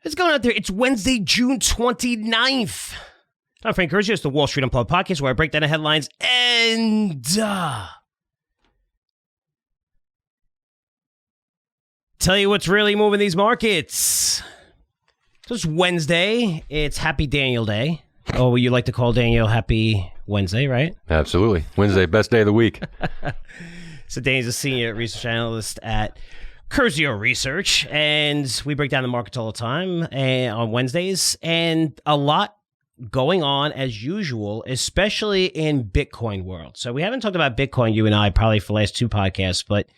What's going on there? It's Wednesday, June 29th. I'm Frank Curzio. It's the Wall Street Unplugged podcast where I break down the headlines and tell you what's really moving these markets. So it's Wednesday. It's Happy Daniel Day. Oh, you like to call Daniel Happy Wednesday, right? Absolutely. Wednesday, best day of the week. So Daniel's a senior research analyst at Curzio Research, and we break down the markets all the time on Wednesdays, and a lot going on as usual, especially in Bitcoin world. So we haven't talked about Bitcoin, you and I, probably for the last two podcasts, but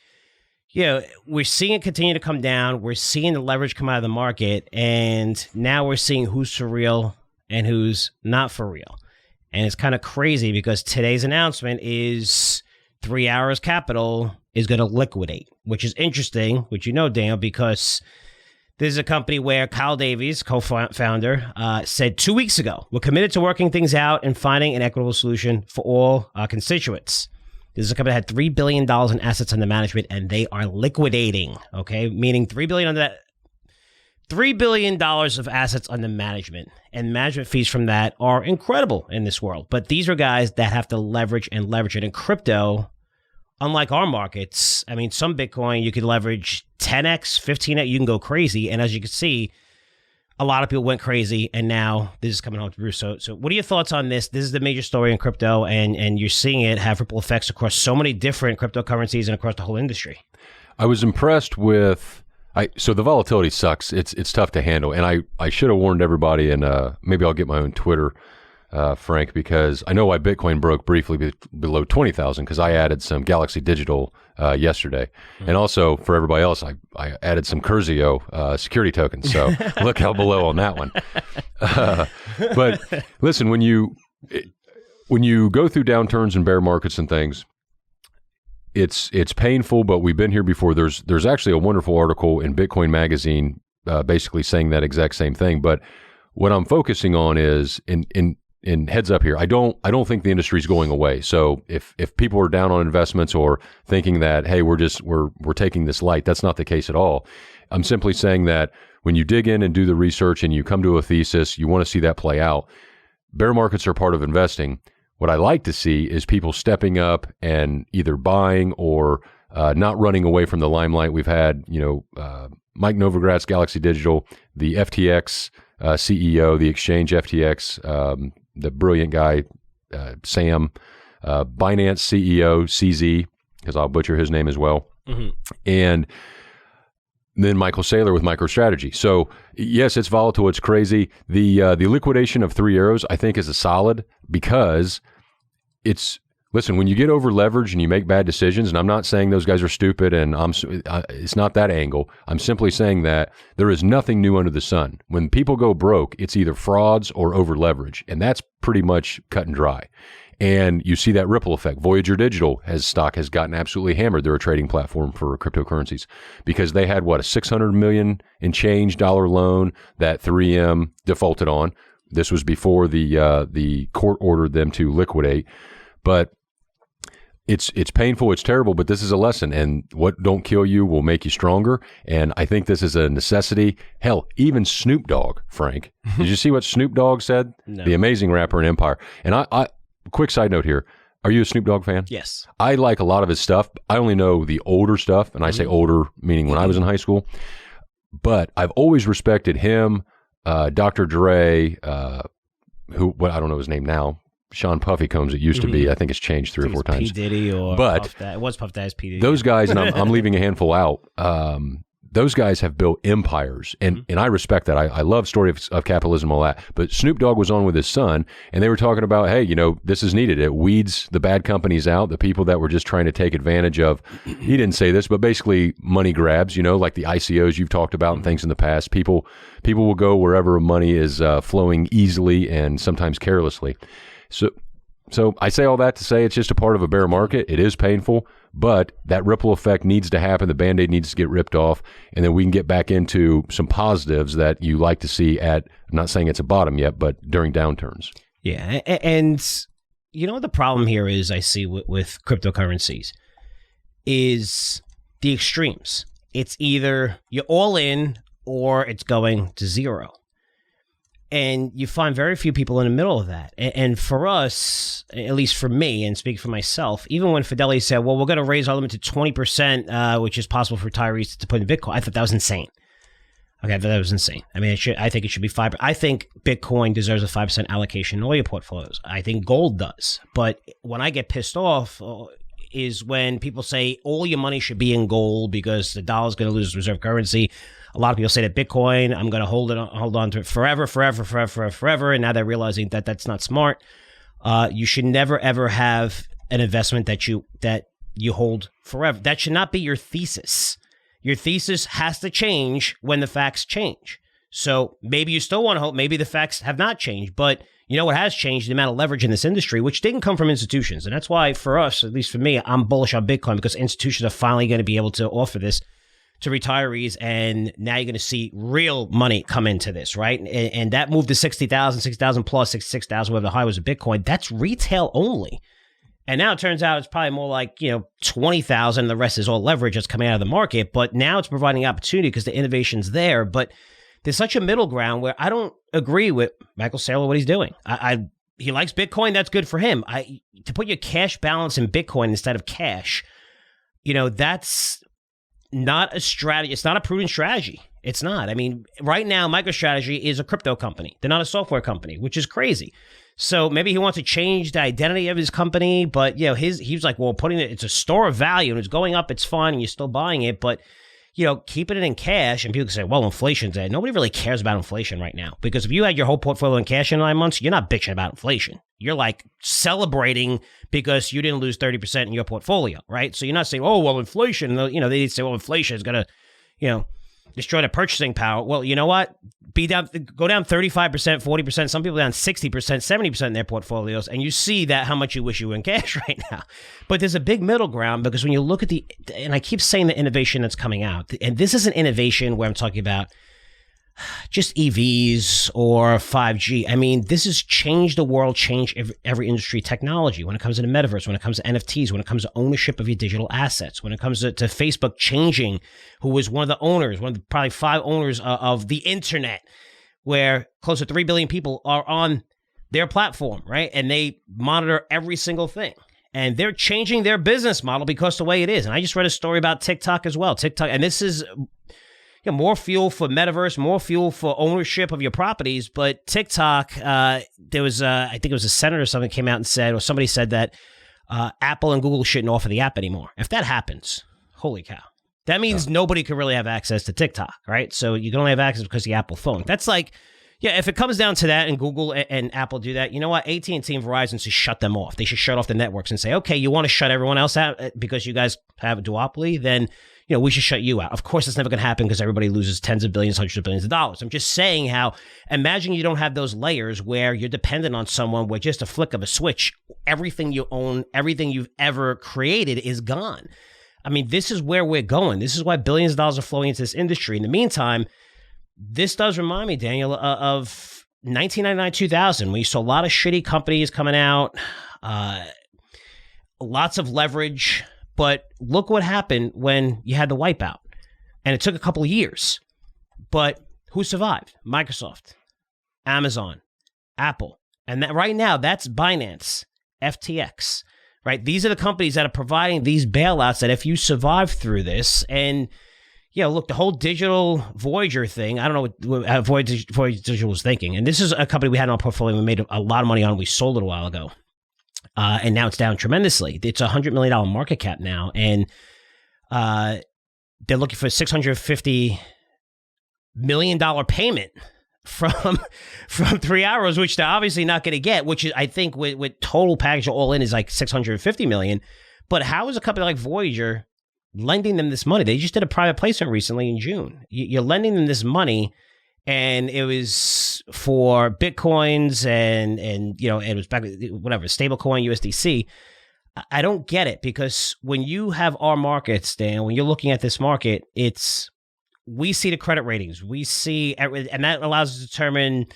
we're seeing it continue to come down. We're seeing the leverage come out of the market, and now we're seeing who's for real and who's not for real. And it's kind of crazy because today's announcement is 3 Hours Capital is going to liquidate, which is interesting, which you know, Daniel, because this is a company where Kyle Davies, co-founder, said 2 weeks ago, we're committed to working things out and finding an equitable solution for all constituents. This is a company that had $3 billion in assets under management, and they are liquidating, okay? Meaning $3 billion of assets under management, and management fees from that are incredible in this world. But these are guys that have to leverage it. In crypto, unlike our markets, I mean, some Bitcoin, you could leverage 10x, 15x, you can go crazy. And as you can see, a lot of people went crazy, and now this is coming home to roost. So what are your thoughts on this? This is the major story in crypto, and you're seeing it have ripple effects across so many different cryptocurrencies and across the whole industry. I was impressed with... So the volatility sucks. It's tough to handle. And I should have warned everybody, and maybe I'll get my own Twitter, Frank, because I know why Bitcoin broke briefly below 20,000, because I added some Galaxy Digital yesterday. Mm-hmm. And also for everybody else, I added some Curzio security tokens. So look how below on that one. But listen, when you go through downturns and bear markets and things, it's painful, but we've been here before. There's actually a wonderful article in Bitcoin Magazine basically saying that exact same thing. But what I'm focusing on is in heads up here, I don't think the industry is going away. So if people are down on investments or thinking that, hey, we're taking this light, that's not the case at all. I'm simply saying that when you dig in and do the research and you come to a thesis, you want to see that play out. Bear markets are part of investing. What I like to see is people stepping up and either buying or not running away from the limelight. We've had, Mike Novogratz, Galaxy Digital, the FTX CEO, the exchange FTX, the brilliant guy, Sam, Binance CEO, CZ, because I'll butcher his name as well. Mm-hmm. And then Michael Saylor with MicroStrategy. So yes, it's volatile, it's crazy. The liquidation of 3 Arrows, I think, is a solid, because listen, when you get over leveraged and you make bad decisions, and I'm not saying those guys are stupid, and it's not that angle. I'm simply saying that there is nothing new under the sun. When people go broke, it's either frauds or over leverage, and that's pretty much cut and dry. And you see that ripple effect. Voyager Digital stock has gotten absolutely hammered. They're a trading platform for cryptocurrencies because they had a $600 million and change dollar loan that 3M defaulted on. This was before the court ordered them to liquidate. But it's painful, it's terrible, but this is a lesson, and what don't kill you will make you stronger. And I think this is a necessity. Hell, even Snoop Dogg, Frank. Did you see what Snoop Dogg said? No. The amazing rapper in Empire. And I quick side note here. Are you a Snoop Dogg fan? Yes. I like a lot of his stuff. I only know the older stuff, and I say older meaning when I was in high school. But I've always respected him, Dr. Dre, I don't know his name now. Sean Puffy Combs, it used to be. I think it's changed 3 or 4 times. P. Diddy or Puff Daddy. It was Puff Daddy's P. Diddy. Those guys, and I'm leaving a handful out, those guys have built empires, and I respect that. I love story of capitalism, all that. But Snoop Dogg was on with his son, and they were talking about, hey, this is needed. It weeds the bad companies out, the people that were just trying to take advantage of, he didn't say this, but basically money grabs, like the ICOs you've talked about and things in the past. People will go wherever money is flowing easily and sometimes carelessly. So I say all that to say it's just a part of a bear market. It is painful, but that ripple effect needs to happen. The Band-Aid needs to get ripped off, and then we can get back into some positives that you like to see I'm not saying it's a bottom yet, but during downturns. Yeah, and what the problem here is I see with cryptocurrencies is the extremes. It's either you're all in or it's going to zero. And you find very few people in the middle of that. And for us, at least for me, and speak for myself, even when Fidelity said, well, we're going to raise our limit to 20%, which is possible for retirees to put in Bitcoin, I thought that was insane. Okay, that was insane. I mean, I think it should be 5%. I think Bitcoin deserves a 5% allocation in all your portfolios. I think gold does. But when I get pissed off is when people say all your money should be in gold because the dollar's going to lose reserve currency. A lot of people say that Bitcoin, I'm going to hold on to it forever. And now they're realizing that that's not smart. You should never, ever have an investment that you hold forever. That should not be your thesis. Your thesis has to change when the facts change. So maybe you still want to hold, maybe the facts have not changed, but you know what has changed? The amount of leverage in this industry, which didn't come from institutions. And that's why for us, at least for me, I'm bullish on Bitcoin because institutions are finally going to be able to offer this to retirees. And now you're going to see real money come into this, right? And that moved to 60,000 plus, 66,000, whatever the high was of Bitcoin. That's retail only. And now it turns out it's probably more like, 20,000. The rest is all leverage that's coming out of the market. But now it's providing opportunity because the innovation's there. But there's such a middle ground where I don't agree with Michael Saylor, what he's doing. He likes Bitcoin. That's good for him. To put your cash balance in Bitcoin instead of cash, that's not a strategy. It's not a prudent strategy. It's not. I mean, right now, MicroStrategy is a crypto company. They're not a software company, which is crazy. So maybe he wants to change the identity of his company, but he was like, well, it's a store of value and it's going up, it's fine, and you're still buying it, but keeping it in cash, and people can say, well, inflation's dead. Nobody really cares about inflation right now, because if you had your whole portfolio in cash in 9 months, you're not bitching about inflation. You're like celebrating because you didn't lose 30% in your portfolio, right? So you're not saying, oh, well, inflation, they say, well, inflation is going to, destroy the purchasing power. Well, you know what? Go down 35%, 40%, some people down 60%, 70% in their portfolios, and you see that how much you wish you were in cash right now. But there's a big middle ground, because when you look at and I keep saying the innovation that's coming out, and this is an innovation where I'm talking about just EVs or 5G. I mean, this has changed the world, changed every industry, technology, when it comes to the metaverse, when it comes to NFTs, when it comes to ownership of your digital assets, when it comes to Facebook changing who was one of the owners, one of the probably 5 owners of the internet, where close to 3 billion people are on their platform, right? And they monitor every single thing. And they're changing their business model because the way it is. And I just read a story about TikTok as well. TikTok, and this is more fuel for metaverse, more fuel for ownership of your properties. But TikTok, there was, I think it was a senator or something came out and said, or somebody said that Apple and Google shouldn't offer the app anymore. If that happens, holy cow. That means nobody can really have access to TikTok, right? So you can only have access because of the Apple phone. That's like, if it comes down to that and Google and Apple do that, you know what? AT&T and Verizon should shut them off. They should shut off the networks and say, okay, you want to shut everyone else out because you guys have a duopoly? Then we should shut you out. Of course, it's never going to happen because everybody loses tens of billions, hundreds of billions of dollars. I'm just saying how, imagine you don't have those layers where you're dependent on someone where just a flick of a switch, everything you own, everything you've ever created is gone. I mean, this is where we're going. This is why billions of dollars are flowing into this industry. In the meantime, this does remind me, Daniel, of 1999, 2000, when you saw a lot of shitty companies coming out, lots of leverage. But look what happened when you had the wipeout. And it took a couple of years. But who survived? Microsoft, Amazon, Apple. And that right now, that's Binance, FTX, right? These are the companies that are providing these bailouts that if you survive through this, and look, the whole digital Voyager thing, I don't know what Voyager was thinking. And this is a company we had in our portfolio. We made a lot of money on. We sold it a while ago. And now it's down tremendously. It's a $100 million market cap now. And they're looking for $650 million payment from 3 Arrows, which they're obviously not going to get, which is, I think, with total package all in is like $650 million. But how is a company like Voyager lending them this money? They just did a private placement recently in June. You're lending them this money, and it was for Bitcoins and it was back, whatever, stablecoin, USDC. I don't get it, because when you have our markets, Dan, when you're looking at this market, we see the credit ratings, we see, and that allows us to determine,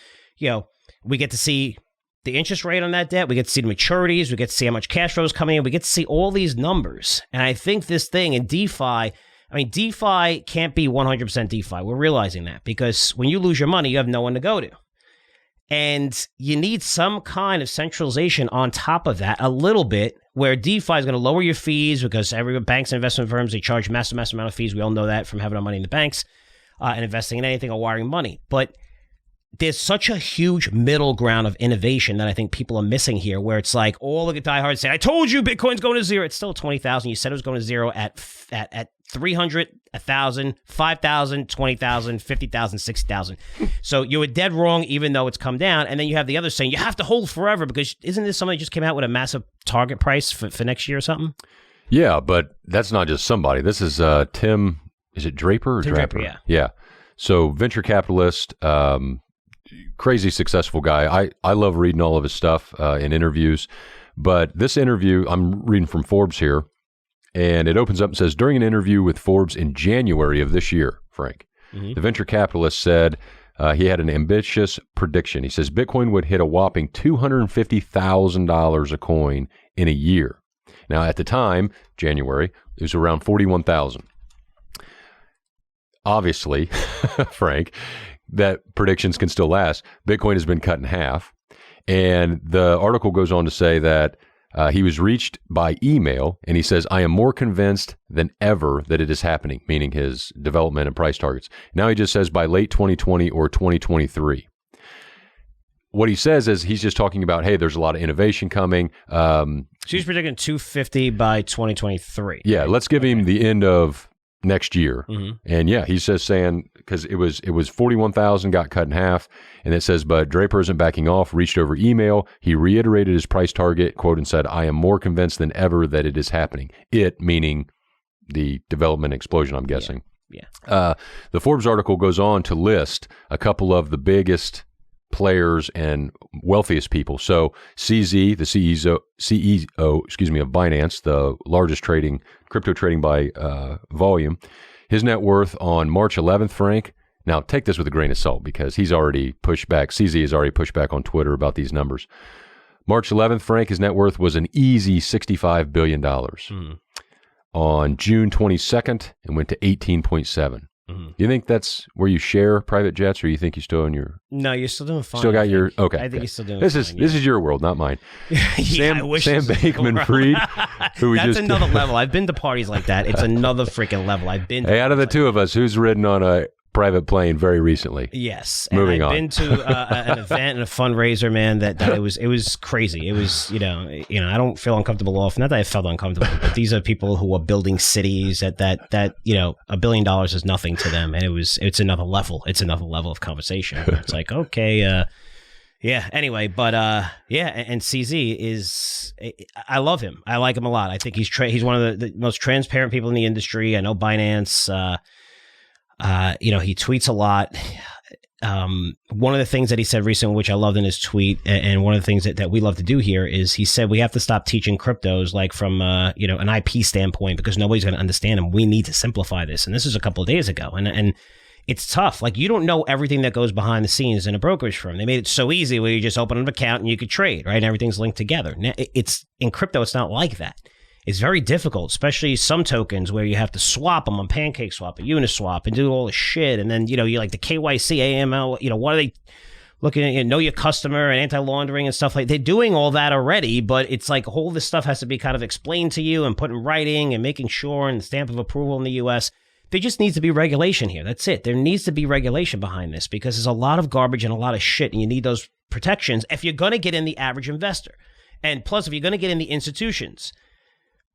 we get to see the interest rate on that debt, we get to see the maturities, we get to see how much cash flow is coming in, we get to see all these numbers. And I think this thing in DeFi, I mean, DeFi can't be 100% DeFi. We're realizing that because when you lose your money, you have no one to go to. And you need some kind of centralization on top of that a little bit, where DeFi is going to lower your fees because every banks and investment firms, they charge massive amount of fees. We all know that from having our money in the banks and investing in anything or wiring money. But there's such a huge middle ground of innovation that I think people are missing here, where it's like all the diehards say, I told you Bitcoin's going to zero. It's still 20,000. You said it was going to zero at 300, 1,000, 5,000, 20,000, 50,000, 60,000. So you were dead wrong, even though it's come down. And then you have the others saying you have to hold forever because isn't this somebody just came out with a massive target price for next year or something? Yeah, but that's not just somebody. This is Tim, is it Draper or Tim Draper? Draper, yeah. Yeah. So venture capitalist, crazy successful guy. I love reading all of his stuff in interviews. But this interview, I'm reading from Forbes here, and it opens up and says, during an interview with Forbes in January of this year, Frank, the venture capitalist said he had an ambitious prediction. He says Bitcoin would hit a whopping $250,000 a coin in a year. Now, at the time, January, it was around 41,000. Obviously, Frank, that predictions can still last. Bitcoin has been cut in half. And the article goes on to say that he was reached by email, and he says, I am more convinced than ever that it is happening, meaning his development and price targets. Now he just says by late 2020 or 2023. What he says is he's just talking about, hey, there's a lot of innovation coming. So he's predicting 250 by 2023. Yeah, right? let's give him the end of next year. Mm-hmm. And yeah, he's just saying, because it was 41,000, got cut in half. And it says, but Draper isn't backing off, reached over email. He reiterated his price target, quote, and said, I am more convinced than ever that it is happening. It meaning the development explosion, I'm guessing. Yeah. The Forbes article goes on to list a couple of the biggest players and wealthiest people. So CZ, the CEO, of Binance, the largest crypto trading by volume, his net worth on March 11th, Frank. Now take this with a grain of salt because he's already pushed back. CZ has already pushed back on Twitter about these numbers. March 11th, Frank, his net worth was an easy $65 billion. On June 22nd, it went to 18.7. Do you think that's where you share private jets, or you think you still own your? No, you're still doing fine. Still got your okay. I think you're still doing. This fine, is your world, not mine. Yeah, Sam Bankman-Fried, who we that's just another level. I've been to parties like that. It's another freaking level. I've been. Hey, out of the two of us, who's ridden on a private plane very recently? Yes. Moving I've on. been to an event and a fundraiser, man. That it was crazy. It was I don't feel uncomfortable off. Not that I felt uncomfortable, but these are people who are building cities that $1 billion is nothing to them, and it's another level. It's another level of conversation. It's like okay, yeah. Anyway, but yeah, and CZ is. I love him. I like him a lot. I think he's one of the most transparent people in the industry. I know Binance. He tweets a lot. One of the things that he said recently, which I loved in his tweet, and one of the things that we love to do here is he said we have to stop teaching cryptos like from an IP standpoint because nobody's going to understand them. We need to simplify this. And this is a couple of days ago, and it's tough. Like you don't know everything that goes behind the scenes in a brokerage firm. They made it so easy where you just open an account and you could trade, right? And everything's linked together. Now, it's in crypto, it's not like that. It's very difficult, especially some tokens where you have to swap them on PancakeSwap, Uniswap, and do all this shit. And then, you like the KYC, AML, what are they looking at? Know your customer and anti-laundering and stuff like that. They're doing all that already, but it's like all this stuff has to be kind of explained to you and put in writing and making sure and the stamp of approval in the U.S. There just needs to be regulation here. That's it. There needs to be regulation behind this because there's a lot of garbage and a lot of shit, and you need those protections if you're going to get in the average investor. And plus, if you're going to get in the institutions,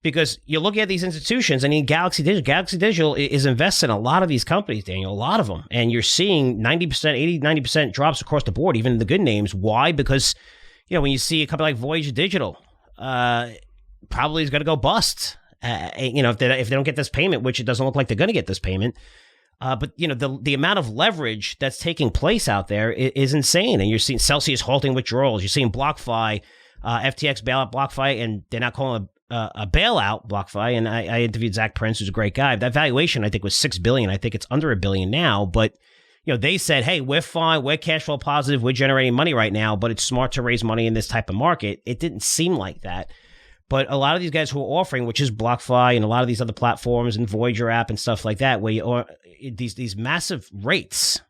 because you're looking at these institutions, Galaxy Digital is invested in a lot of these companies, Daniel, a lot of them. And you're seeing 90% drops across the board, even the good names. Why? Because, when you see a company like Voyager Digital, probably is going to go bust. If they don't get this payment, which it doesn't look like they're going to get this payment. But the amount of leverage that's taking place out there is insane. And you're seeing Celsius halting withdrawals. You're seeing BlockFi, FTX bailout BlockFi, and they're not calling a bailout BlockFi. And I interviewed Zach Prince, who's a great guy. That valuation, I think, was $6 billion. I think it's under $1 billion now. But they said, hey, we're fine. We're cash flow positive. We're generating money right now. But it's smart to raise money in this type of market. It didn't seem like that. But a lot of these guys who are offering, which is BlockFi and a lot of these other platforms and Voyager app and stuff like that, where you are these massive rates,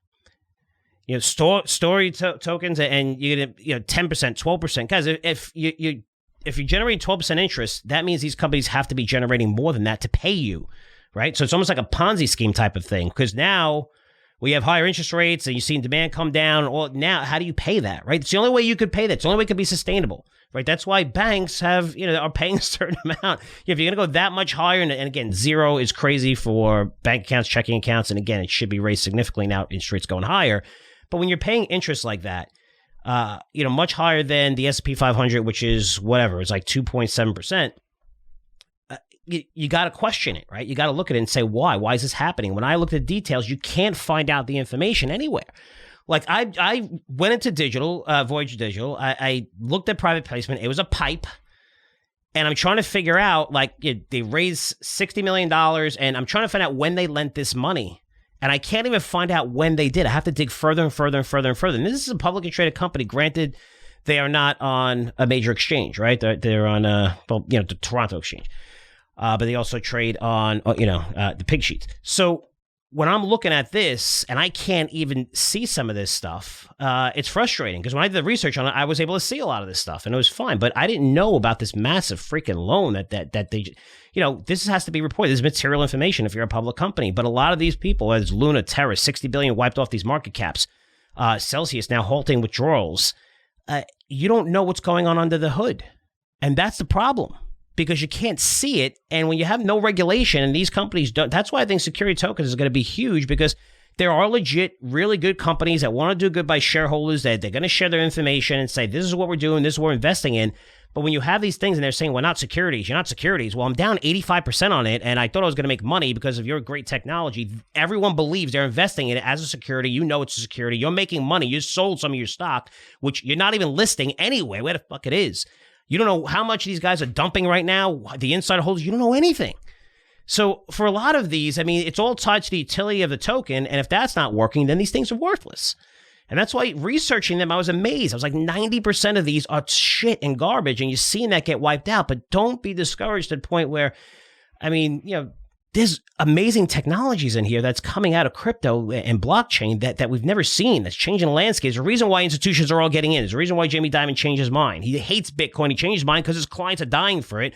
story tokens, and you get 10%, 12%. Guys, if you generate 12% interest, that means these companies have to be generating more than that to pay you, right? So it's almost like a Ponzi scheme type of thing, because now we have higher interest rates and you're seeing demand come down. Well, now how do you pay that, right? It's the only way you could pay that. It's the only way it could be sustainable, right? That's why banks are paying a certain amount. If you're going to go that much higher, and again, 0 is crazy for bank accounts, checking accounts, and again, it should be raised significantly now, interest rates going higher. But when you're paying interest like that, much higher than the S&P 500, which is whatever, it's like 2.7%. You got to question it, right? You got to look at it and say, why? Why is this happening? When I look at the details, you can't find out the information anywhere. Like I went into digital, Voyager Digital. I looked at private placement. It was a pipe. And I'm trying to figure out, they raised $60 million, and I'm trying to find out when they lent this money. And I can't even find out when they did. I have to dig further and further and further and further. And this is a publicly traded company. Granted, they are not on a major exchange, right? They're on the Toronto exchange. But they also trade on, the pig sheets. So when I'm looking at this and I can't even see some of this stuff, it's frustrating, because when I did the research on it, I was able to see a lot of this stuff and it was fine. But I didn't know about this massive freaking loan that they, this has to be reported. This is material information if you're a public company. But a lot of these people, as Luna, Terra, 60 billion wiped off these market caps, Celsius now halting withdrawals. You don't know what's going on under the hood. And that's the problem, because you can't see it. And when you have no regulation and these companies don't, that's why I think security tokens is going to be huge, because there are legit, really good companies that want to do good by shareholders, that they're going to share their information and say, this is what we're doing, this is what we're investing in. But when you have these things and they're saying, well, not securities, you're not securities. Well, I'm down 85% on it, and I thought I was going to make money because of your great technology. Everyone believes they're investing in it as a security. You know it's a security. You're making money. You sold some of your stock, which you're not even listing anyway. Where the fuck it is? You don't know how much these guys are dumping right now. The insider holders, you don't know anything. So for a lot of these, it's all tied to the utility of the token. And if that's not working, then these things are worthless. And that's why researching them, I was amazed. I was like, 90% of these are shit and garbage, and you're seeing that get wiped out. But don't be discouraged to the point where, there's amazing technologies in here that's coming out of crypto and blockchain that we've never seen, that's changing the landscape. There's a reason why institutions are all getting in. There's a reason why Jamie Dimon changed his mind. He hates Bitcoin. He changed his mind because his clients are dying for it.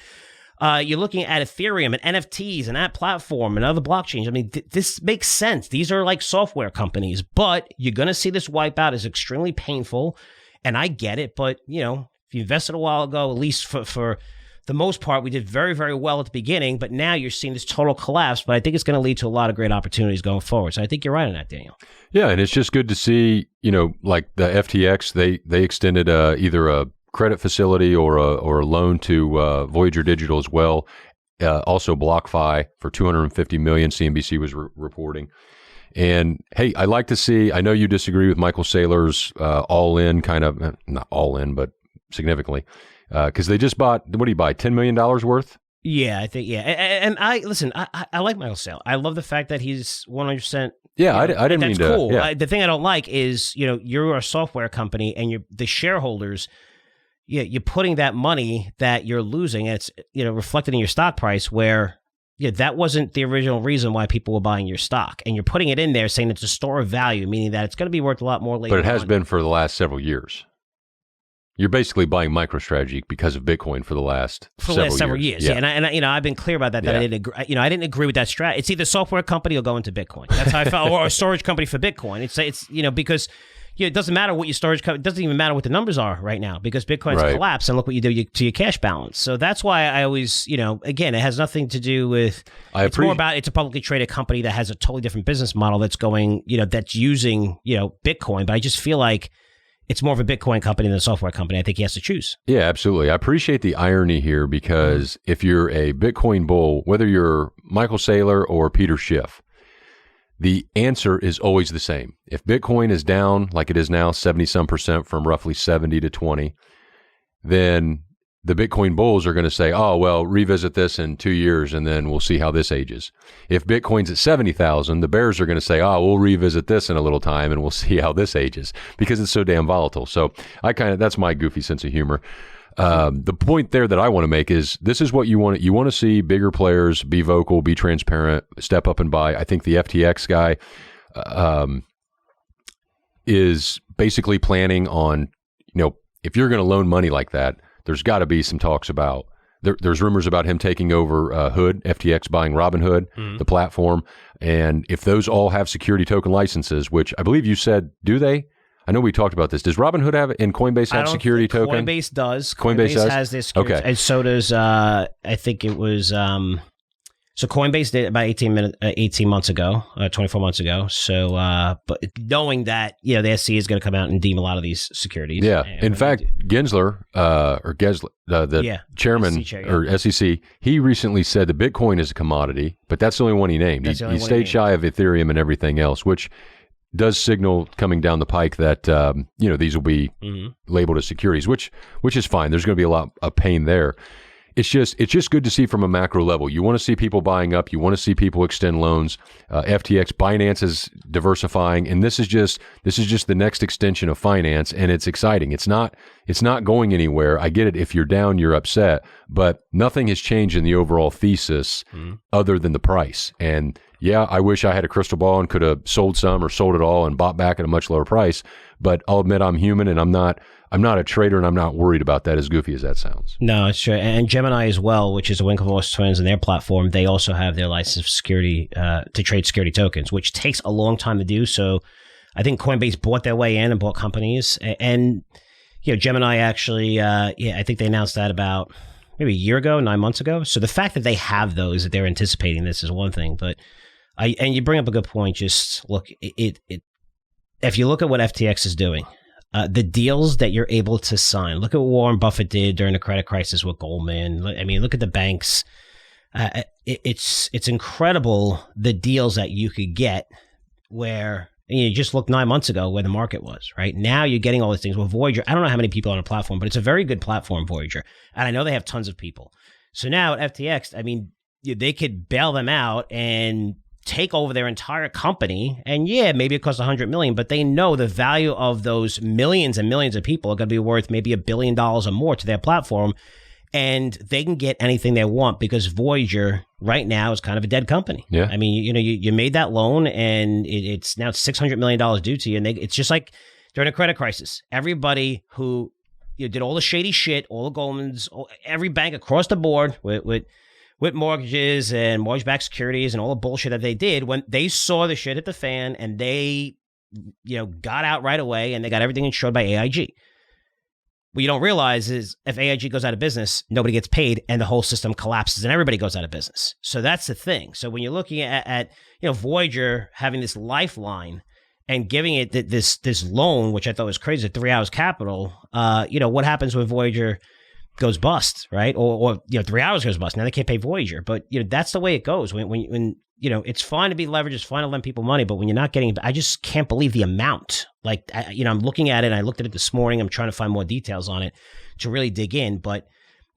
You're looking at Ethereum and NFTs and that platform and other blockchains. This makes sense. These are like software companies, but you're going to see this wipe out. Is extremely painful, and I get it. But, if you invested a while ago, at least for the most part, we did very, very well at the beginning, but now you're seeing this total collapse. But I think it's going to lead to a lot of great opportunities going forward. So I think you're right on that, Daniel. Yeah, and it's just good to see, like the FTX, they extended either a credit facility or a loan to Voyager Digital as well. Also BlockFi for $250 million, CNBC was reporting. And hey, I like to see, I know you disagree with Michael Saylor's all-in kind of, not all-in, but significantly, because they just bought, what did he buy, $10 million worth? Yeah, I think, yeah. And I like Michael Saylor. I love the fact that he's 100%. Yeah, I didn't mean to. That's cool. Yeah. The thing I don't like is, you're a software company and the shareholders, you're putting that money that you're losing, and it's, reflected in your stock price where, that wasn't the original reason why people were buying your stock. And you're putting it in there saying it's a store of value, meaning that it's going to be worth a lot more later on. But it has been for the last several years. You're basically buying MicroStrategy because of Bitcoin for the last several years. Yeah. And I've been clear about that. That I didn't agree. I didn't agree with that strat. It's either software company or go into Bitcoin. That's how I felt, or a storage company for Bitcoin. It's because it doesn't matter what your storage company. It doesn't even matter what the numbers are right now, because Bitcoin's collapsed, and look what you do to your cash balance. So that's why I always, again, it has nothing to do with. It's more about it's a publicly traded company that has a totally different business model that's going, that's using, Bitcoin. But I just feel like it's more of a Bitcoin company than a software company. I think he has to choose. Yeah, absolutely. I appreciate the irony here, because if you're a Bitcoin bull, whether you're Michael Saylor or Peter Schiff, the answer is always the same. If Bitcoin is down like it is now, 70-some% from roughly 70 to 20, then the Bitcoin bulls are going to say, oh, well, revisit this in 2 years and then we'll see how this ages. If Bitcoin's at 70,000, the bears are going to say, oh, we'll revisit this in a little time and we'll see how this ages, because it's so damn volatile. So that's my goofy sense of humor. The point there that I want to make is this is what you want. You want to see bigger players be vocal, be transparent, step up and buy. I think the FTX guy is basically planning on, if you're going to loan money like that, there's got to be some talks about, there's rumors about him taking over Hood, FTX buying Robinhood, the platform. And if those all have security token licenses, which I believe you said, do they? I know we talked about this. Does Robinhood have and Coinbase have security token? Coinbase does. Coinbase has this. Okay. And so does, I think it was, so Coinbase did about 18 months ago, 24 months ago. So, but knowing that, the SEC is going to come out and deem a lot of these securities. Yeah. In fact, Gensler, the chairman or SEC, he recently said that Bitcoin is a commodity, but that's the only one he named. He stayed shy of Ethereum and everything else, which does signal coming down the pike that, these will be labeled as securities, which is fine. There's going to be a lot of pain there. It's just good to see from a macro level. You want to see people buying up. You want to see people extend loans. FTX, Binance is diversifying, and this is just the next extension of finance, and it's exciting. It's not going anywhere. I get it. If you're down, you're upset, but nothing has changed in the overall thesis other than the price. And yeah, I wish I had a crystal ball and could have sold some or sold it all and bought back at a much lower price. But I'll admit I'm human, and I'm not a trader, and I'm not worried about that, as goofy as that sounds. No, it's true. And Gemini as well, which is the Winklevoss twins and their platform, they also have their license of security to trade security tokens, which takes a long time to do. So I think Coinbase bought their way in and bought companies. And, Gemini actually, I think they announced that about maybe a year ago, 9 months ago. So the fact that they have those, that they're anticipating this is one thing. But and you bring up a good point. Just look, if you look at what FTX is doing, the deals that you're able to sign. Look at what Warren Buffett did during the credit crisis with Goldman. I mean, look at the banks. It's incredible the deals that you could get where you just look 9 months ago where the market was, right? Now you're getting all these things. Well, Voyager, I don't know how many people on a platform, but it's a very good platform, Voyager. And I know they have tons of people. So now at FTX, I mean, they could bail them out and take over their entire company, and maybe it costs $100 million, but they know the value of those millions and millions of people are going to be worth maybe $1 billion or more to their platform, and they can get anything they want because Voyager right now is kind of a dead company. Yeah, I mean, you made that loan, and it's now $600 million due to you, and it's just like during a credit crisis. Everybody who did all the shady shit, all the Goldmans, every bank across the board with mortgages and mortgage-backed securities and all the bullshit that they did, when they saw the shit hit the fan and they, got out right away and they got everything insured by AIG. What you don't realize is if AIG goes out of business, nobody gets paid and the whole system collapses and everybody goes out of business. So that's the thing. So when you're looking at Voyager having this lifeline and giving it this loan, which I thought was crazy, 3 Hours Capital, what happens when Voyager goes bust, right? Or 3 Hours goes bust. Now they can't pay Voyager, but that's the way it goes. When it's fine to be leveraged, it's fine to lend people money, but when you're not getting, I just can't believe the amount. Like, I'm looking at it, and I looked at it this morning. I'm trying to find more details on it to really dig in, but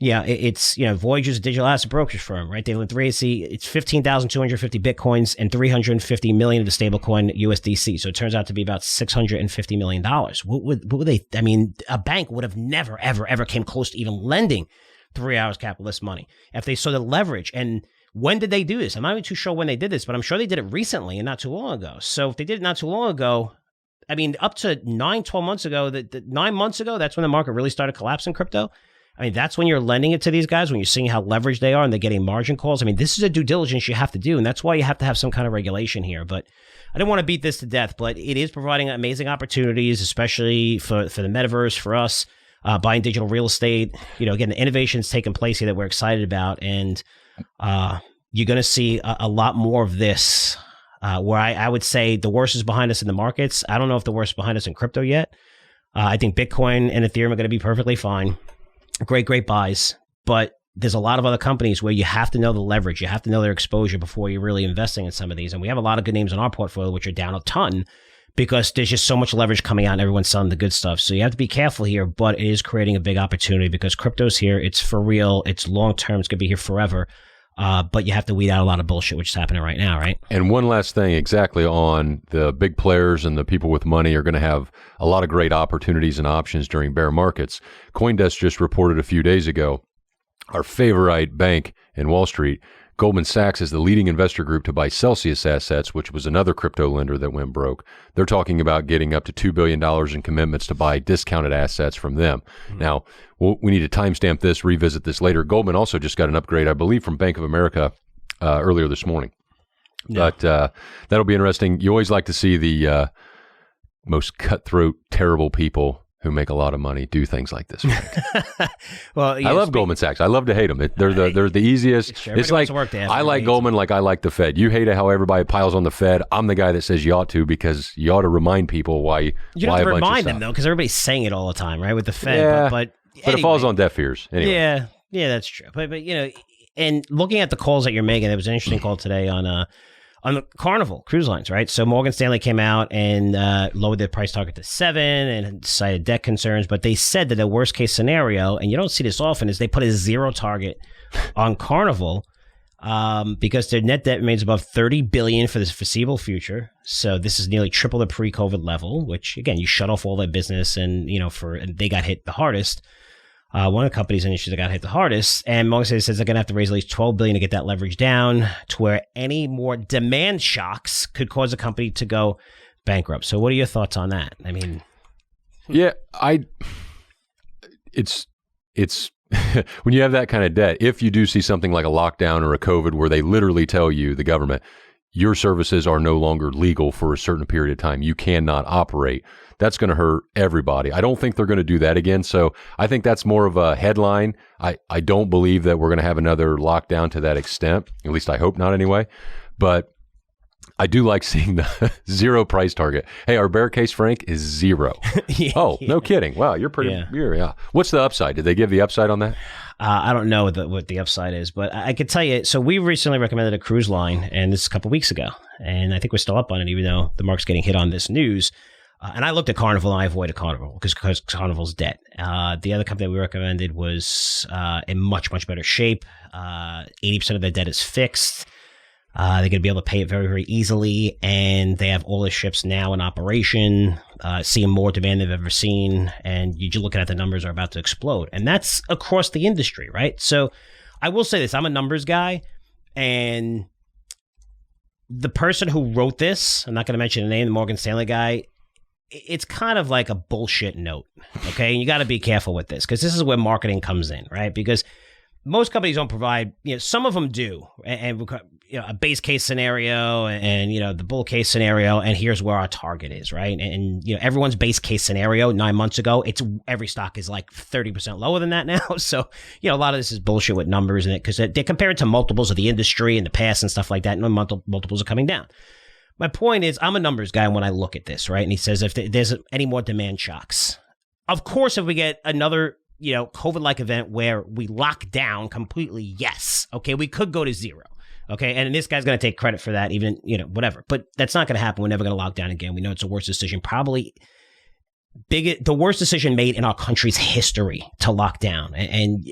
it's Voyager's a digital asset brokerage firm, right? They lend 3AC. It's 15,250 Bitcoins and 350 million of the stablecoin USDC. So it turns out to be about $650 million. What would they? I mean, a bank would have never, ever, ever came close to even lending 3 Hours Capital this money if they saw the leverage. And when did they do this? I'm not even too sure when they did this, but I'm sure they did it recently and not too long ago. So if they did it not too long ago, I mean, up to 12 months ago, 9 months ago, that's when the market really started collapsing crypto. I mean, that's when you're lending it to these guys, when you're seeing how leveraged they are and they're getting margin calls. I mean, this is a due diligence you have to do, and that's why you have to have some kind of regulation here. But I didn't want to beat this to death, but it is providing amazing opportunities, especially for the metaverse, for us, buying digital real estate. Again, the innovation's taking place here that we're excited about, and you're going to see a lot more of this, where I would say the worst is behind us in the markets. I don't know if the worst is behind us in crypto yet. I think Bitcoin and Ethereum are going to be perfectly fine. Great buys, but there's a lot of other companies where you have to know the leverage, you have to know their exposure before you're really investing in some of these. And we have a lot of good names in our portfolio, which are down a ton because there's just so much leverage coming out and everyone's selling the good stuff. So you have to be careful here, but it is creating a big opportunity because crypto's here. It's for real. It's long-term. It's going to be here forever. But you have to weed out a lot of bullshit, which is happening right now, right? And one last thing, exactly on the big players and the people with money are going to have a lot of great opportunities and options during bear markets. CoinDesk just reported a few days ago, our favorite bank in Wall Street, Goldman Sachs, is the leading investor group to buy Celsius assets, which was another crypto lender that went broke. They're talking about getting up to $2 billion in commitments to buy discounted assets from them. Now, we need to timestamp this, revisit this later. Goldman also just got an upgrade, I believe, from Bank of America earlier this morning. Yeah. But that'll be interesting. You always like to see the most cutthroat, terrible people who make a lot of money do things like this. Well, I love Goldman Sachs. I love to hate them. They're the easiest. Sure, it's like I like Goldman like I like the Fed. You hate how everybody piles on the Fed. I'm the guy that says you ought to, because you ought to remind people why. You don't have to remind them though, because everybody's saying it all the time, right? With the Fed, yeah, but anyway, it falls on deaf ears. Anyway. Yeah, that's true. But and looking at the calls that you're making, there was an interesting call today on the Carnival cruise lines, right? So Morgan Stanley came out and lowered their price target to 7 and cited debt concerns. But they said that the worst case scenario, and you don't see this often, is they put a 0 target on Carnival because their net debt remains above $30 billion for the foreseeable future. So this is nearly triple the pre-COVID level, which again, you shut off all their business and, and they got hit the hardest. One of the companies in the industry that got hit the hardest, and Morgan Stanley says they're going to have to raise at least $12 billion to get that leverage down to where any more demand shocks could cause a company to go bankrupt. So, what are your thoughts on that? I mean, yeah, it's when you have that kind of debt, if you do see something like a lockdown or a COVID where they literally tell you, the government, your services are no longer legal for a certain period of time, you cannot operate. That's going to hurt everybody. I don't think they're going to do that again. So I think that's more of a headline. I don't believe that we're going to have another lockdown to that extent. At least I hope not anyway. But I do like seeing the 0 price target. Hey, our bear case, Frank, is 0. No kidding. Wow, you're pretty. Yeah. What's the upside? Did they give the upside on that? I don't know what the upside is, but I could tell you. So we recently recommended a cruise line, and this is a couple weeks ago, and I think we're still up on it, even though the market's getting hit on this news. And I looked at Carnival, and I avoided Carnival because Carnival's debt. The other company that we recommended was in much, much better shape. 80% of their debt is fixed. They're going to be able to pay it very, very easily, and they have all the ships now in operation, seeing more demand than they've ever seen, and you're looking at the numbers are about to explode. And that's across the industry, right? So I will say this. I'm a numbers guy, and the person who wrote this, I'm not going to mention the name, the Morgan Stanley guy, it's kind of like a bullshit note, okay? And you got to be careful with this because this is where marketing comes in, right? Because most companies don't provide, some of them do, and a base case scenario and, the bull case scenario, and here's where our target is, right? And everyone's base case scenario 9 months ago, every stock is like 30% lower than that now. So, a lot of this is bullshit with numbers in it because they're comparing to multiples of the industry in the past and stuff like that, and multiples are coming down. My point is, I'm a numbers guy when I look at this, right? And he says if there's any more demand shocks, of course, if we get another, COVID-like event where we lock down completely, yes. Okay, we could go to 0. Okay, and this guy's going to take credit for that, even, whatever. But that's not going to happen. We're never going to lock down again. We know it's the worst decision, probably the worst decision made in our country's history to lock down. And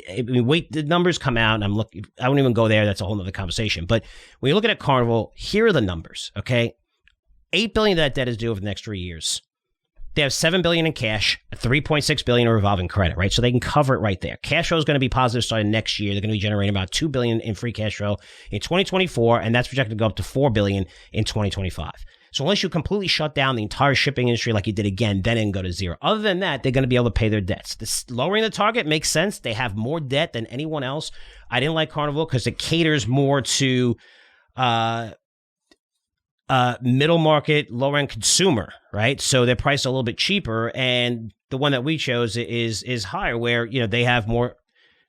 wait, the numbers come out, and I won't even go there. That's a whole other conversation. But when you're looking at Carnival, here are the numbers, okay? $8 billion of that debt is due over the next 3 years. They have $7 billion in cash, $3.6 billion in revolving credit, right? So they can cover it right there. Cash flow is going to be positive starting next year. They're going to be generating about $2 billion in free cash flow in 2024, and that's projected to go up to $4 billion in 2025. So unless you completely shut down the entire shipping industry like you did again, then it can go to 0. Other than that, they're going to be able to pay their debts. Lowering the target makes sense. They have more debt than anyone else. I didn't like Carnival because it caters more to middle market, lower end consumer, right? So they're priced a little bit cheaper, and the one that we chose is higher, where they have more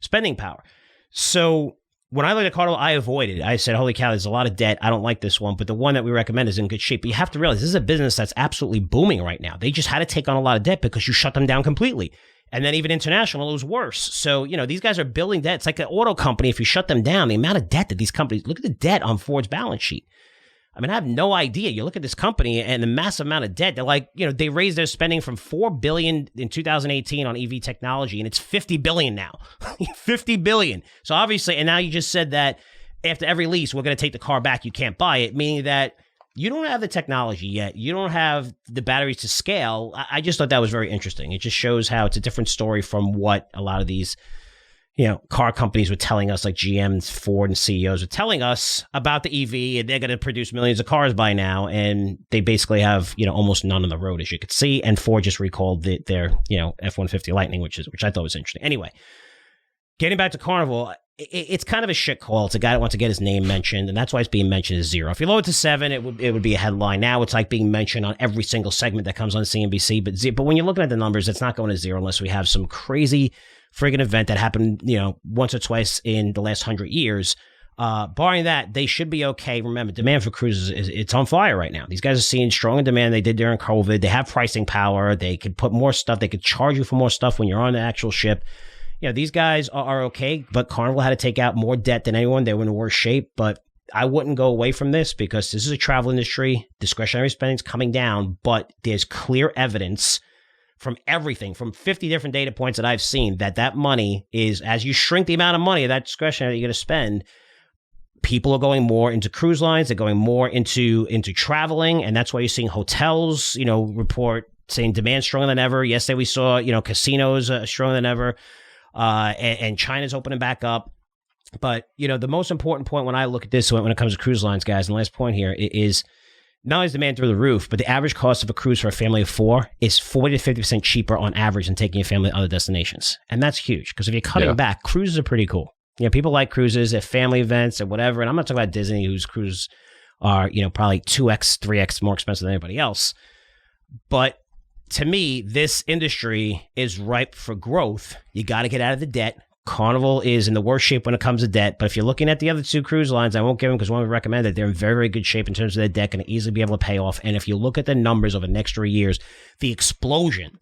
spending power. So when I looked at Carnival, I avoided. I said, holy cow, there's a lot of debt. I don't like this one. But the one that we recommend is in good shape. But you have to realize this is a business that's absolutely booming right now. They just had to take on a lot of debt because you shut them down completely. And then even international, it was worse. So, these guys are building debt. It's like an auto company. If you shut them down, the amount of debt that these companies, look at the debt on Ford's balance sheet. I mean, I have no idea. You look at this company and the massive amount of debt. They're like, they raised their spending from $4 billion in 2018 on EV technology, and it's $50 billion now. $50 billion. So obviously, and now you just said that after every lease, we're going to take the car back. You can't buy it, meaning that you don't have the technology yet. You don't have the batteries to scale. I just thought that was very interesting. It just shows how it's a different story from what a lot of these, car companies were telling us, like GM, Ford, and CEOs were telling us about the EV, and they're going to produce millions of cars by now, and they basically have, almost none on the road, as you could see. And Ford just recalled their, F-150 Lightning, which I thought was interesting. Anyway, getting back to Carnival, it's kind of a shit call. It's a guy that wants to get his name mentioned, and that's why it's being mentioned as 0. If you lower it to 7, it would be a headline. Now it's like being mentioned on every single segment that comes on CNBC. But when you're looking at the numbers, it's not going to 0 unless we have some crazy friggin' event that happened, once or twice in the last 100 years. Barring that, they should be okay. Remember, demand for cruises it's on fire right now. These guys are seeing stronger demand they did during COVID. They have pricing power. They could put more stuff. They could charge you for more stuff when you're on the actual ship. These guys are okay, but Carnival had to take out more debt than anyone. They were in worse shape, but I wouldn't go away from this because this is a travel industry. Discretionary spending is coming down, but there's clear evidence from everything, from 50 different data points that I've seen, that money is, as you shrink the amount of money of that discretionary that you're going to spend, people are going more into cruise lines. They're going more into traveling, and that's why you're seeing hotels, report saying demand stronger than ever. Yesterday we saw, casinos stronger than ever. And China's opening back up. But, the most important point when I look at this, when it comes to cruise lines, guys, and the last point here is not only is demand through the roof, but the average cost of a cruise for a family of 4 is 40 to 50% cheaper on average than taking your family to other destinations. And that's huge because if you're cutting back, cruises are pretty cool. People like cruises at family events or whatever. And I'm not talking about Disney, whose cruises are, probably 2x, 3x more expensive than anybody else. But to me, this industry is ripe for growth. You got to get out of the debt. Carnival is in the worst shape when it comes to debt. But if you're looking at the other 2 cruise lines, I won't give them because one we recommend that they're in very, very good shape in terms of their debt and easily be able to pay off. And if you look at the numbers over the next 3 years, the explosion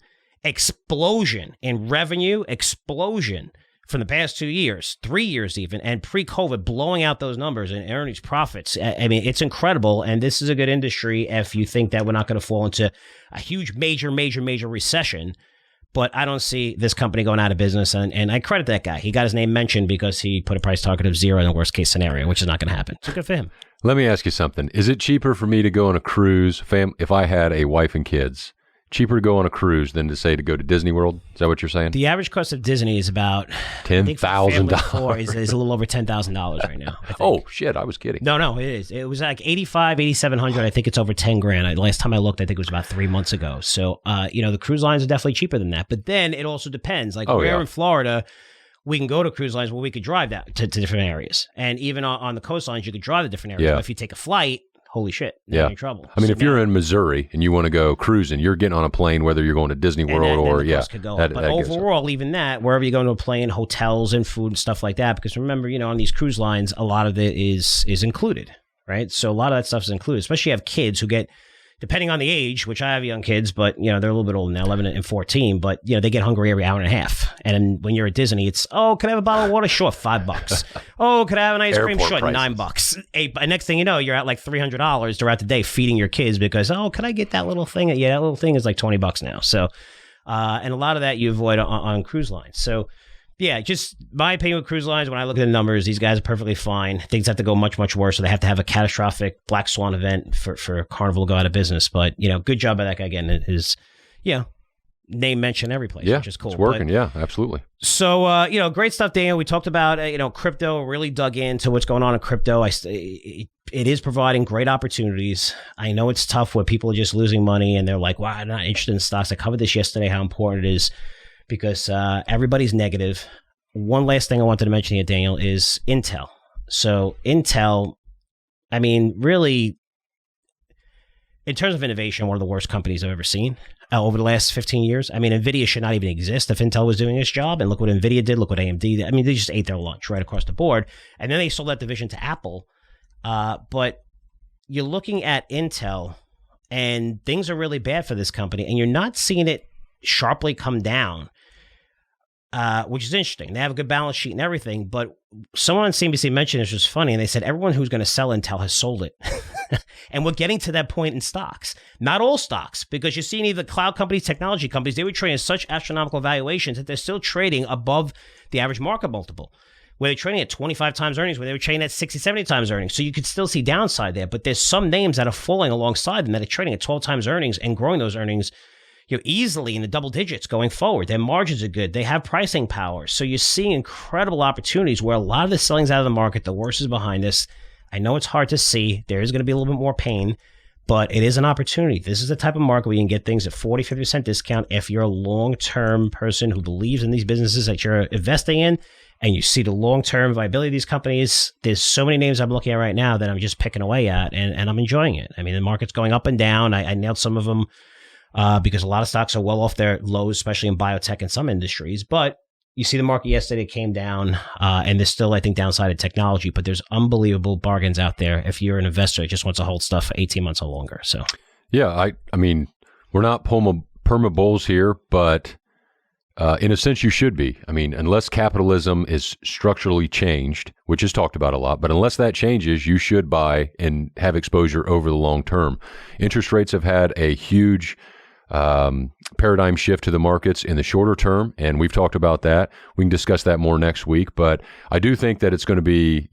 in revenue, explosion from the past 2 years, 3 years even, and pre-COVID, blowing out those numbers and earnings profits. I mean, it's incredible. And this is a good industry if you think that we're not going to fall into a huge, major recession. But I don't see this company going out of business. And I credit that guy. He got his name mentioned because he put a price target of 0 in the worst case scenario, which is not going to happen. So good for him. Let me ask you something. Is it cheaper for me to go on a cruise, if I had a wife and kids? Cheaper to go on a cruise than to say to go to Disney World? Is that what you're saying? The average cost of Disney is about $10,000. Is a little over $10,000 right now. Oh shit! I was kidding. No, it is. It was like $8,700. I think it's over $10,000. Last time I looked, I think it was about 3 months ago. So, the cruise lines are definitely cheaper than that. But then it also depends. Like we're in Florida, we can go to cruise lines where we could drive that to different areas, and even on the coastlines, you could drive to different areas. But if you take a flight, holy shit, you're in trouble. I mean, if you're in Missouri and you want to go cruising, you're getting on a plane, whether you're going to Disney World or But overall, even that, wherever you go to a plane, hotels and food and stuff like that, because remember, on these cruise lines, a lot of it is included, right? So a lot of that stuff is included, especially you have kids who get, depending on the age, which I have young kids, but they're a little bit older now, 11 and 14, but they get hungry every hour and a half. And when you're at Disney, it's, oh, can I have a bottle of water? Sure, $5. Oh, can I have an ice cream? Sure, $9. Next thing you know, you're at like $300 throughout the day feeding your kids because, oh, can I get that little thing? Yeah, that little thing is like $20 now. So, and a lot of that you avoid on cruise lines. So, yeah, just my opinion with cruise lines, when I look at the numbers, these guys are perfectly fine. Things have to go much, much worse. So they have to have a catastrophic black swan event for Carnival to go out of business. But, good job by that guy getting his, name mentioned every place, which is cool. It's working. Yeah, absolutely. So, great stuff, Daniel. We talked about, crypto, really dug into what's going on in crypto. It is providing great opportunities. I know it's tough where people are just losing money and they're like, wow, I'm not interested in stocks. I covered this yesterday, how important it is. Because everybody's negative. One last thing I wanted to mention here, Daniel, is Intel. So Intel, I mean, really, in terms of innovation, one of the worst companies I've ever seen over the last 15 years. I mean, NVIDIA should not even exist if Intel was doing its job. And look what NVIDIA did. Look what AMD did. I mean, they just ate their lunch right across the board. And then they sold that division to Apple. But you're looking at Intel, and things are really bad for this company. And you're not seeing it sharply come down. Which is interesting. They have a good balance sheet and everything, but someone on CNBC mentioned this, was funny, and they said everyone who's going to sell Intel has sold it. And we're getting to that point in stocks. Not all stocks, because you're seeing either cloud companies, technology companies, they were trading at such astronomical valuations that they're still trading above the average market multiple. where they're trading at 25 times earnings, where they were trading at 60, 70 times earnings. So you could still see downside there, but there's some names that are falling alongside them that are trading at 12 times earnings and growing those earnings, easily in the double digits going forward. Their margins are good. They have pricing power. So you're seeing incredible opportunities where a lot of the selling's out of the market. The worst is behind us. I know it's hard to see. There is going to be a little bit more pain, but it is an opportunity. This is the type of market where you can get things at 40, 50% discount if you're a long-term person who believes in these businesses that you're investing in and you see the long-term viability of these companies. There's so many names I'm looking at right now that I'm just picking away at, and I'm enjoying it. I mean, the market's going up and down. I nailed some of them because a lot of stocks are well off their lows, especially in biotech and some industries. But you see the market yesterday came down, and there's still, I think, downside of technology, but there's unbelievable bargains out there if you're an investor that just wants to hold stuff for 18 months or longer. So, yeah, I mean, we're not perma bulls here, but in a sense, you should be. I mean, unless capitalism is structurally changed, which is talked about a lot, but unless that changes, you should buy and have exposure over the long term. Interest rates have had a huge paradigm shift to the markets in the shorter term, and we've talked about that. We can discuss that more next week, but I do think that it's going to be,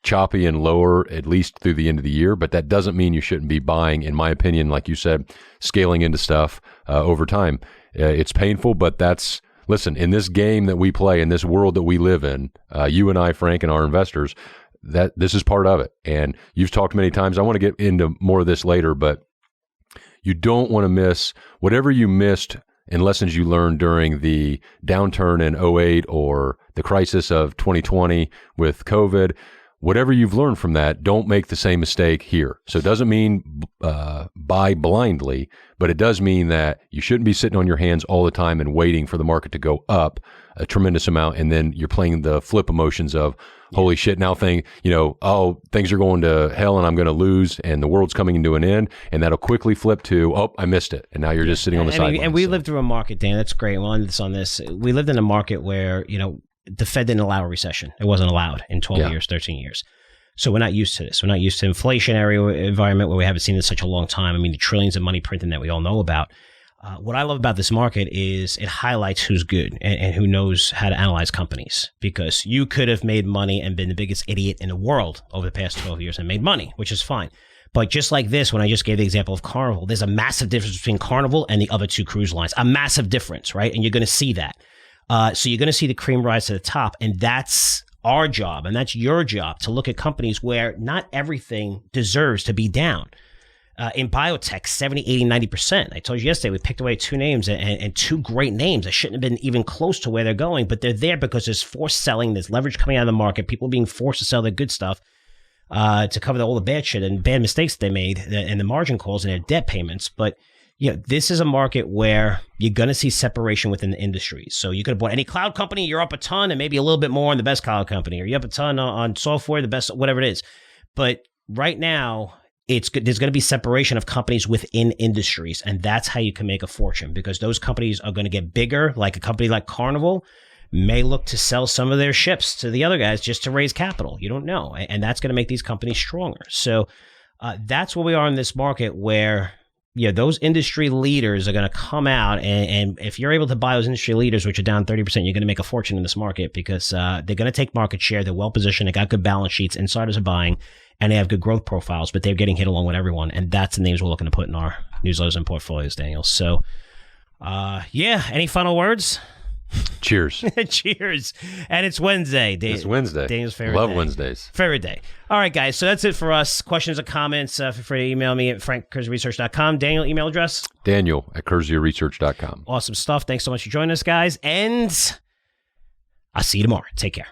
choppy and lower at least through the end of the year, but that doesn't mean you shouldn't be buying, in my opinion, like you said, scaling into stuff over time. It's painful, but listen, in this game that we play, in this world that we live in, you and I, Frank, and our investors, that this is part of it. And you've talked many times, I want to get into more of this later, but you don't want to miss whatever you missed and lessons you learned during the downturn in 2008 or the crisis of 2020 with COVID. Whatever you've learned from that, don't make the same mistake here. So it doesn't mean buy blindly, but it does mean that you shouldn't be sitting on your hands all the time and waiting for the market to go up a tremendous amount, and then you're playing the flip emotions of, holy shit, now things are going to hell and I'm going to lose and the world's coming into an end, and that'll quickly flip to, oh, I missed it, and now you're just sitting on the sidelines. And we lived through a market, Dan, that's great. We'll end this on this. We lived in a market where, the Fed didn't allow a recession. It wasn't allowed in 12 years, 13 years. So we're not used to this. We're not used to inflationary environment where we haven't seen it in such a long time. I mean, the trillions of money printing that we all know about. What I love about this market is it highlights who's good and who knows how to analyze companies, because you could have made money and been the biggest idiot in the world over the past 12 years and made money, which is fine. But just like this, when I just gave the example of Carnival, there's a massive difference between Carnival and the other two cruise lines, a massive difference, right? And you're going to see that. So you're going to see the cream rise to the top, and that's our job, and that's your job, to look at companies where not everything deserves to be down. In biotech, 70, 80, 90%. I told you yesterday, we picked away two names and two great names that shouldn't have been even close to where they're going, but they're there because there's forced selling, there's leverage coming out of the market, people being forced to sell their good stuff to cover all the bad shit and bad mistakes they made and the margin calls and their debt payments. But this is a market where you're going to see separation within the industries. So you could have bought any cloud company, you're up a ton, and maybe a little bit more on the best cloud company, or you're up a ton on software, the best, whatever it is. But right now, there's going to be separation of companies within industries, and that's how you can make a fortune, because those companies are going to get bigger. Like a company like Carnival may look to sell some of their ships to the other guys just to raise capital. You don't know, and that's going to make these companies stronger. So that's where we are in this market, where those industry leaders are going to come out, and if you're able to buy those industry leaders, which are down 30%, you're going to make a fortune in this market, because they're going to take market share. They're well positioned. They got good balance sheets. Insiders are buying, and they have good growth profiles, but they're getting hit along with everyone. And that's the names we're looking to put in our newsletters and portfolios, Daniel. So, any final words? Cheers. Cheers. And it's Wednesday. It's Wednesday. Daniel's favorite Love day. Wednesdays. Favorite day. All right, guys. So that's it for us. Questions or comments, feel free to email me at frankcurzioresearch.com. Daniel, email address? Daniel@CurzioResearch.com. Awesome stuff. Thanks so much for joining us, guys. And I'll see you tomorrow. Take care.